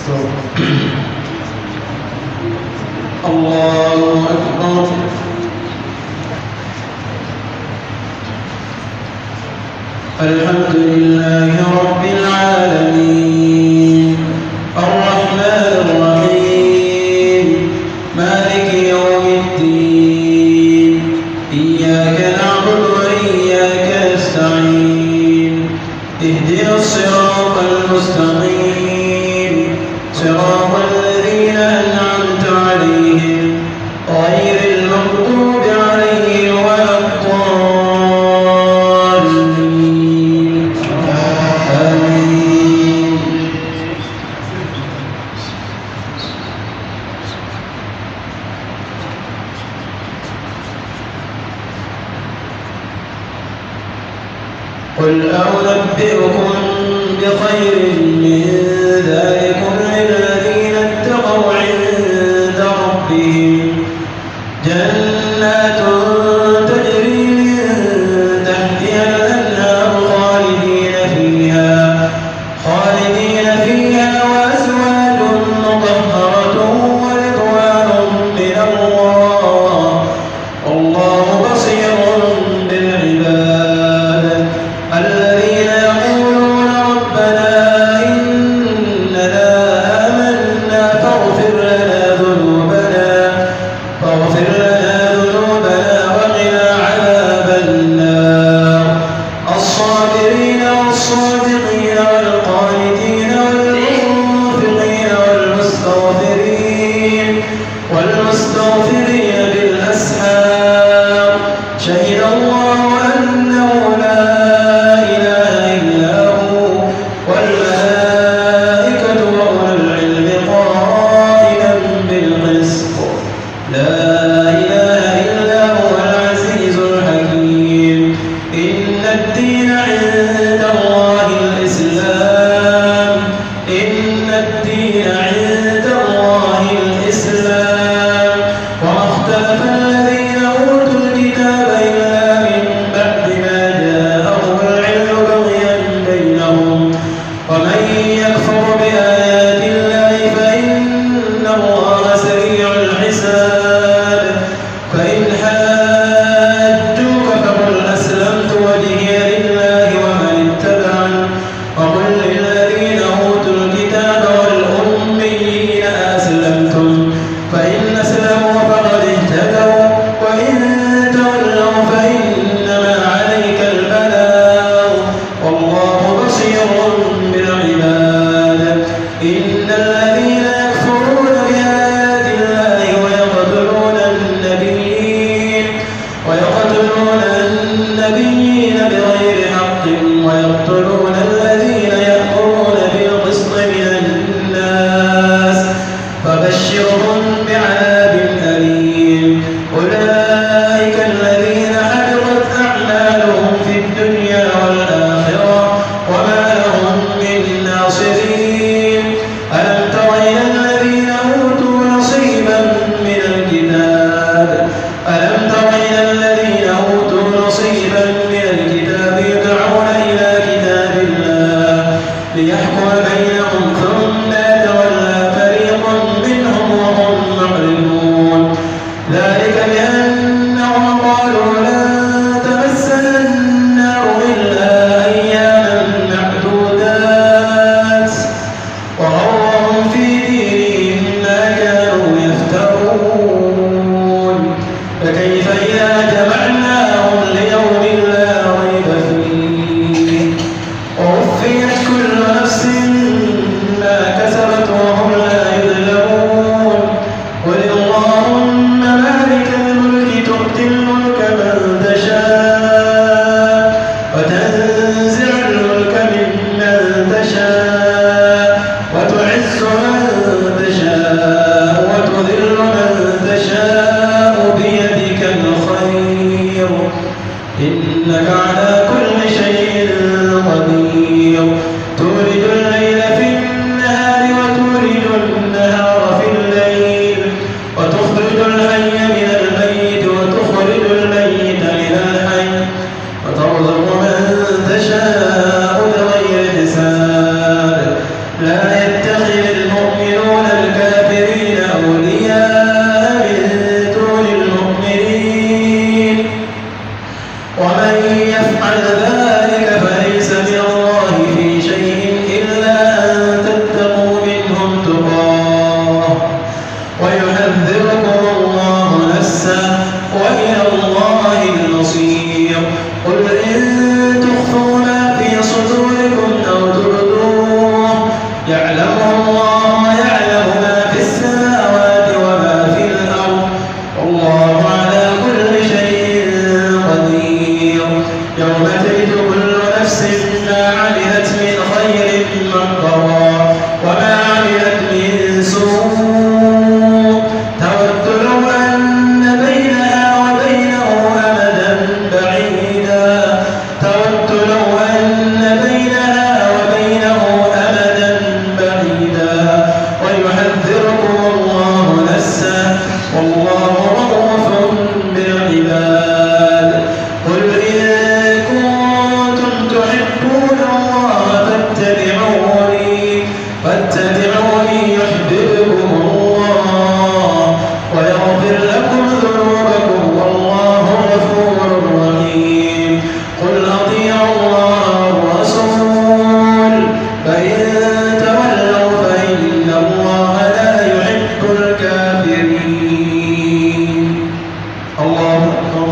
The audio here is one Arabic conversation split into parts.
الله أكبر. الحمد لله رب العالمين الرحمن الرحيم مالك يوم الدين إياك نعبد وإياك نستعين اهدنا الصراط المستقيم صراط الذين أنعمت عليهم غير المغضوب عليهم ولا الضالين آمين. قل أنبئكم بخير من ذلكم للذين اتقوا عند ربهم جنات تجري من تحتها الأنهار خالدين فيها وأزواج مطهرة ورضوان من الله والله بصير بالعباد الذين يقولون ربنا إننا آمنا فاغفر لنا ذنوبنا وقنا عذاب النار الصابرين والصادقين والقانتين والمنفقين والمستغفرين بالأسحار شهد الله أنه لا إله إلا هو والملائكة وأولو العلم قائما بالقسط لا إله إلا هو العزيز الحكيم إن الدين عند الله الإسلام وما اختلف الذين أوتوا الكتاب إلا من بعد ما جاءهم العلم بغيا بينهم ومن يكفر بآيات الله فإن الله سريع الحساب فإن حاجوك فقل أسلمت وجهي لله ومن اتبعني وقل للذين أوتوا الكتاب والأميين أسلمتم فإن أسلموا فقد اهتدوا وإن تولوا فإنما عليك البلاغ والله بصير بالعباد إن الذين يكفرون بآيات الله ويقتلون النبيين بغير حق ويقتلون الذين يأمرون بالقسط من الناس فبشرهم بعذاب أليم أولئك الذين حبطت أعمالهم في الدنيا والآخرة وما لهم من ناصرين ألم تر إلى الذين أوتوا نصيبا من الكتاب يدعون إلى كتاب الله ليحكم بينهم ثم يتولى فريق منهم وهم معرضون ذلك بأنهم قالوا لن تمسنا النار إلا أياما معدودات يتخذ المؤمنون الكافرين أولياء من دون المؤمنين ومن يفعل ذلك فليس من الله في شيء إلا أن تتقوا منهم تقاه ويحذركم الله نفسه وإلى الله المصير. قل إن تخفوا ما في صدوركم أو تبدوه يعلمه الله ويعلم ما في السماوات وما في الأرض والله على كل شيء قدير. يوم تجد كل نفس ما عملت من خير محضرا وما عملت من سوء تود لو أن بينها وبينه أمدا بعيدا ويحذركم الله نفسه والله رؤوف بالعباد. قل إن كنتم تحبون الله فاتبعوني يحببكم الله ويغفر لكم ذنوبكم والله غفور رحيم. قل أطيعوا الله والرسول فإن تولوا فإن الله لا يحب الكافرين. الله أكبر.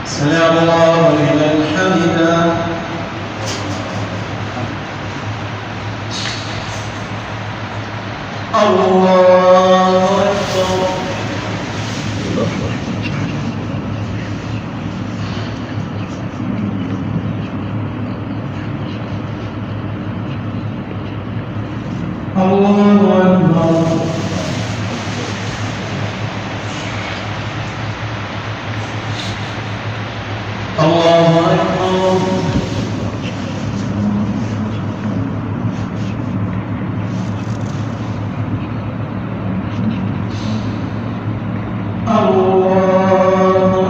سمع الله لمن حمده. الله أكبر. الله أكبر. الله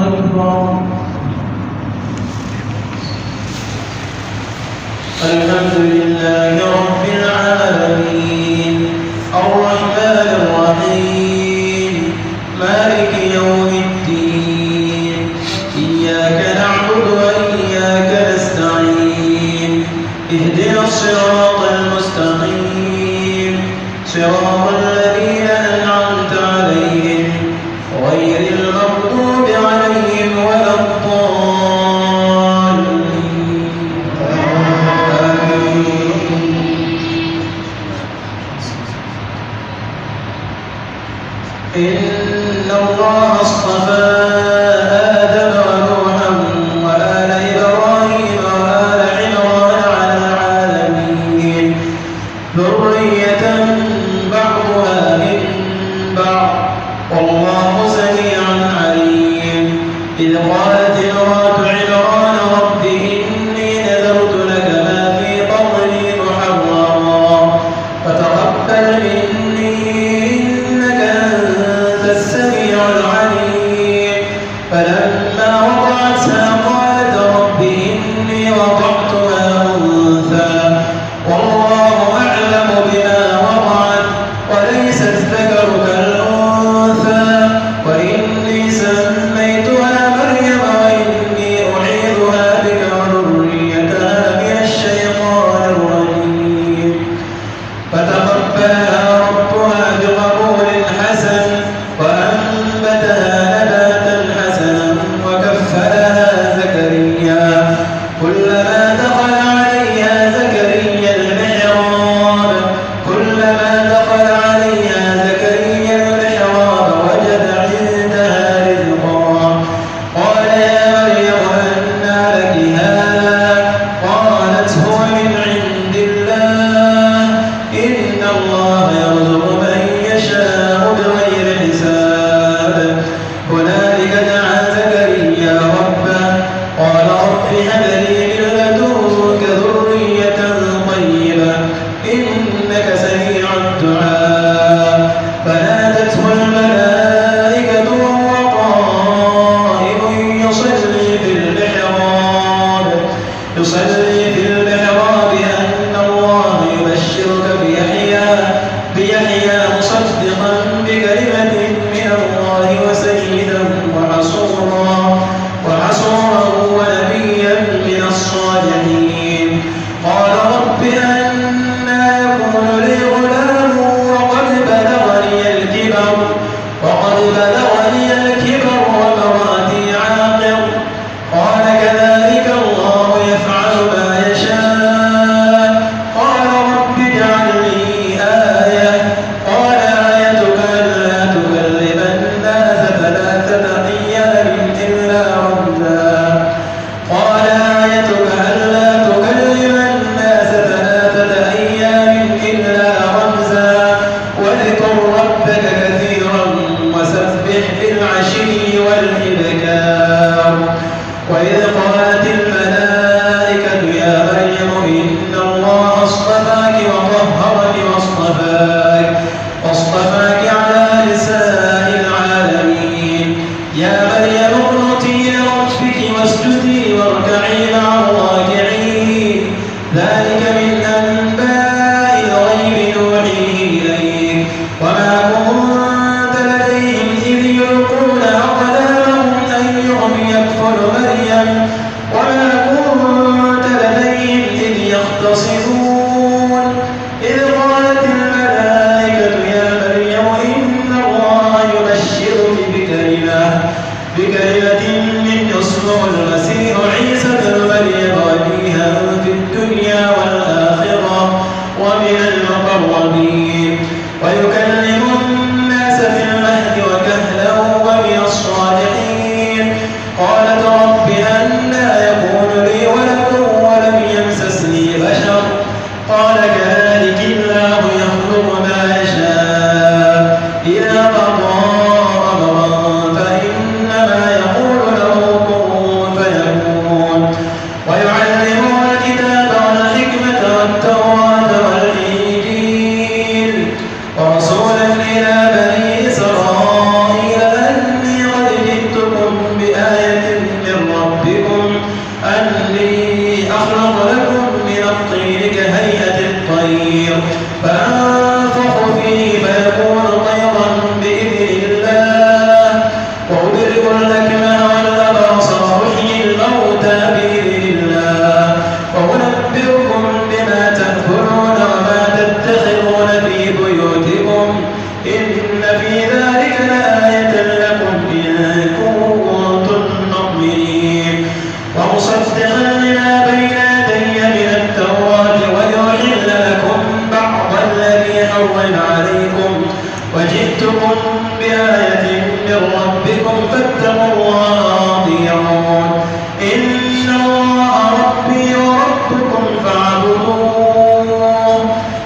أكبر. الحمد لله رب العالمين الرحمن الرحيم مالك يوم الدين إياك نعبد وإياك نستعين اهدنا الصراط المستقيم صراط الذين أنعمت عليهم غير المغضوب عليهم ولا الضالين. إن الله اصطفى آدم ونوحا وآل إبراهيم وآل عمران على العالمين وأسري في المحراب أن الله يبشرك بيحيى مصدقا بكلمة من الله وسيدا وحصورا ونبيا من الصالحين. قال رب أنى يكون لي غلام وقد بلغني الكبر وامرأتي عاقر. قال كذلك الله يفعل ما يشاء. قال رب اجعل لي آية. قال آيتك ألا تكلم الناس 3 أيام إلا رمزا. قال آيتك ألا تكلم الناس 3 أيام إلا رمزا. واذكر ربك كثيرا وسبح بالعشي والإبكار. وإذ قالت الملائكة يا مريم إن الله اصطفاك وطهرك واصطفاك على نساء العالمين. يا مريم اقنتي لربك واسجدي واركعي مع الراكعين. ذلك من أنباء الغيب نوحيه إليك وما كنت لديهم إذ يلقون أقلامهم أيهم يكفل مريم وما كنت لديهم إذ يختصمون. إذ قالت الملائكة يا مريم إن الله يبشرك بكلمة منه اسمه المسيح عيسى ابن مريم وجيها في الدنيا والآخرة ومن المقربين ويكلم الناس في المهد وكهلا ومن الصالحين. قالت رب أنى يكون لي ولد ولم يمسسني بشر. قال كذلك الله يخلق ما يشاء. إذا قضى أمرا فإنما يقول له كن فيكون. ويعلمه الكتاب والحكمة والتوراة والإنجيل ورسولا إلى بني إسرائيل أني قد جئتكم بآية من ربكم أني أخلق لكم من الطين كهيئة الطير فأنفخ فيه فيكون طيرا بإذن الله وأبرئ الأكمه والأبرص وأحيي الموتى بإذن الله وأنبئكم بما تأكلون وما تدخرون في بيوتكم إن في ذلك لآية لكم إن كنتم مؤمنين. ومصدقا لما بين يدي من التوراة ولأحل لكم بعض الذي حرم عليكم وجئتكم بآية من ربكم فاتقوا الله وأطيعون. إن الله ربي وربكم فاعبدوه.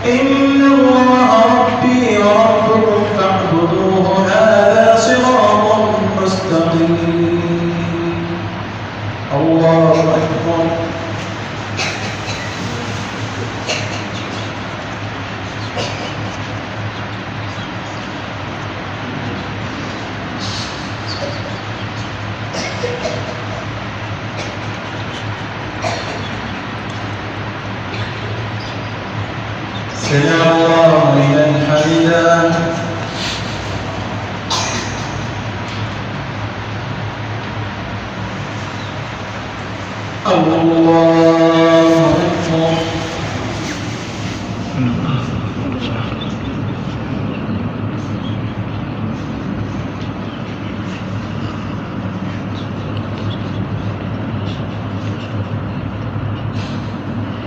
إن الله ربي وربكم فاعبدوه هذا صراط مستقيم. الله أكبر. سمع الله لمن حمده. الله أكبر.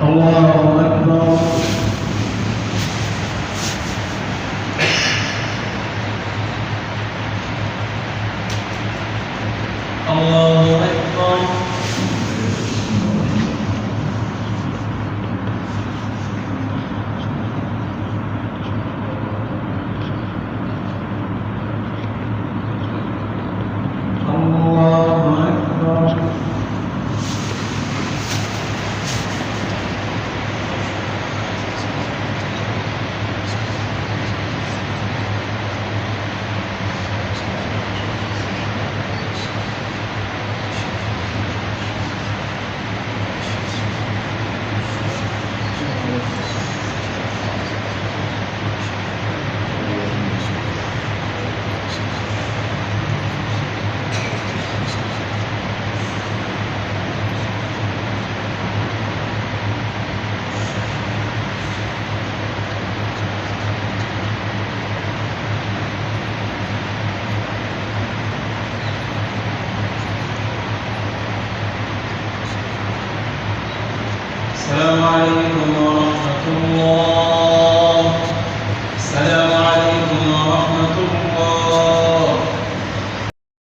الله أكبر. الله أكبر. الله أكبر. عليكم ورحمة الله.